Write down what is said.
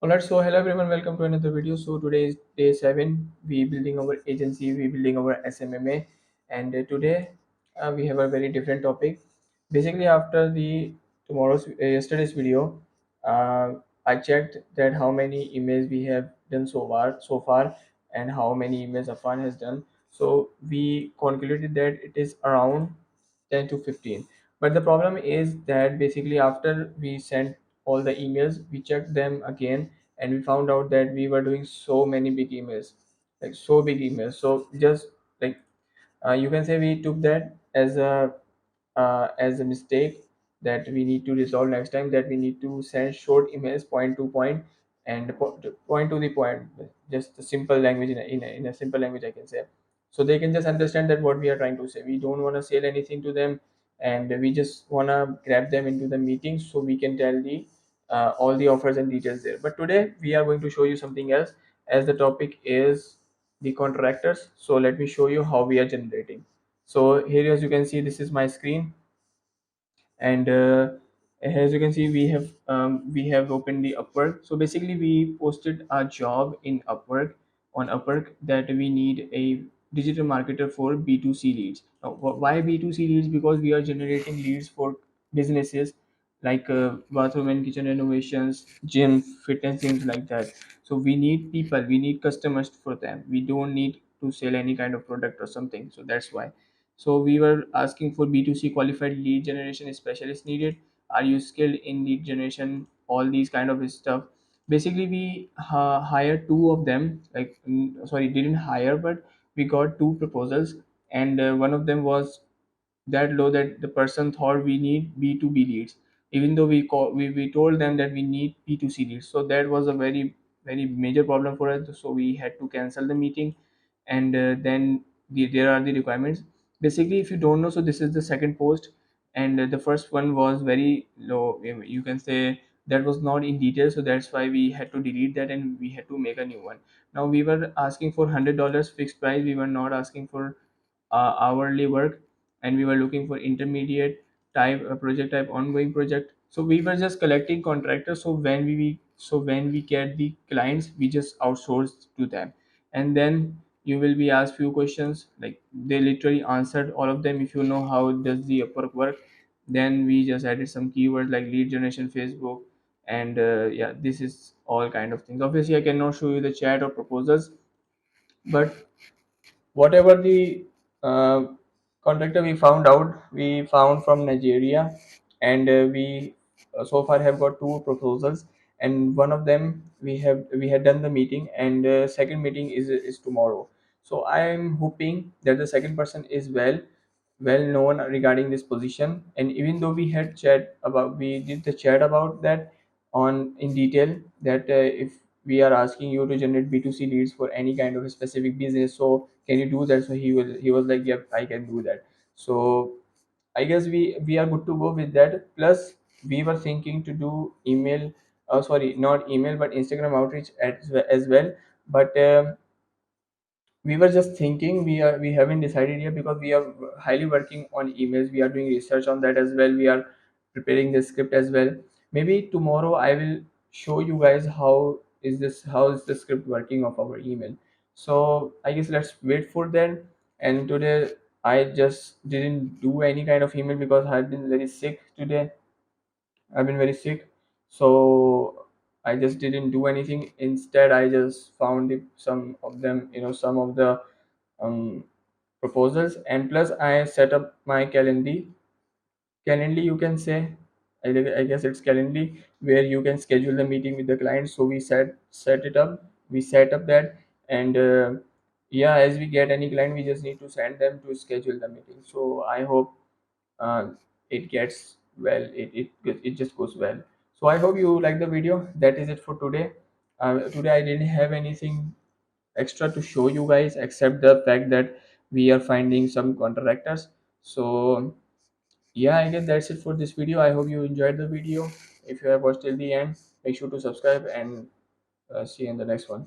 Alright, so hello everyone, welcome to another video. So today is day 7. We building our agency, we building our SMMA, and today we have a very different topic. Basically, after the yesterday's video, uh, I checked that how many emails we have done so far, and how many emails Afan has done. So we calculated that it is around 10 to 15. But the problem is that basically after we sent all the emails, we checked them again, and we found out that we were doing so many big emails, like so big emails. So just like you can say we took that as a mistake that we need to resolve next time, that we need to send short emails point to point and point to the point, just a simple language, in a simple language I can say, so they can just understand that what we are trying to say. We don't want to sell anything to them, and we just want to grab them into the meeting so we can tell the all the offers and details there. But today we are going to show you something else, as the topic is the contractors. So let me show you how we are generating. So here, as you can see, this is my screen, and as you can see, we have opened the Upwork. So basically we posted a job in Upwork that we need a digital marketer for B2C leads. Now, why B2C leads? Because we are generating leads for businesses like bathroom and kitchen renovations, gym, fitness, things like that. So we need people, we need customers for them. We don't need to sell any kind of product or something. So that's why. So we were asking for B2C qualified lead generation specialist needed. Are you skilled in lead generation? All these kind of stuff. Basically, we hired two of them. Like, sorry, didn't hire, but we got two proposals, and one of them was that low that the person thought we need B2B leads, even though we told them that we need B2C leads. So that was a very major problem for us. So we had to cancel the meeting, and then there are the requirements. Basically, if you don't know, so this is the second post, and the first one was very low. You can say that was not in detail, so that's why we had to delete that and we had to make a new one. Now we were asking for $100 fixed price. We were not asking for hourly work, and we were looking for intermediate type project type, ongoing project. So we were just collecting contractors. So when we get the clients, we just outsource to them, and then you will be asked few questions, like they literally answered all of them. If you know how does the Upwork work, then we just added some keywords like lead generation, Facebook, and yeah, this is all kind of things. Obviously I cannot show you the chat or proposals, but whatever the uh, contractor we found from Nigeria, and we so far have got two proposals, and one of them we had done the meeting, and second meeting is tomorrow. So I am hoping that the second person is well known regarding this position. And even though we did the chat about that on in detail, that if we are asking you to generate B2C leads for any kind of a specific business, so can you do that? So he was like, yep, I can do that. So I guess we are good to go with that. Plus we were thinking to do email, sorry, not email, but Instagram outreach as well. But we were just thinking, we haven't decided yet, because we are highly working on emails. We are doing research on that as well. We are preparing the script as well. Maybe tomorrow I will show you guys how is the script working of our email. So I guess let's wait for that. And today I just didn't do any kind of email because I've been very sick today. I've been very sick, so I just didn't do anything. Instead, I just found some of them, some of the um, proposals, and plus I set up my Calendly, you can say. I guess it's Calendly, where you can schedule the meeting with the client. So we set it up. We set up that, and yeah, as we get any client, we just need to send them to schedule the meeting. So I hope uh, it gets well. It just goes well. So I hope you like the video. That is it for today. Today I didn't have anything extra to show you guys, except the fact that we are finding some contractors. So yeah, I guess that's it for this video. I hope you enjoyed the video. If you have watched till the end, make sure to subscribe, and see you in the next one.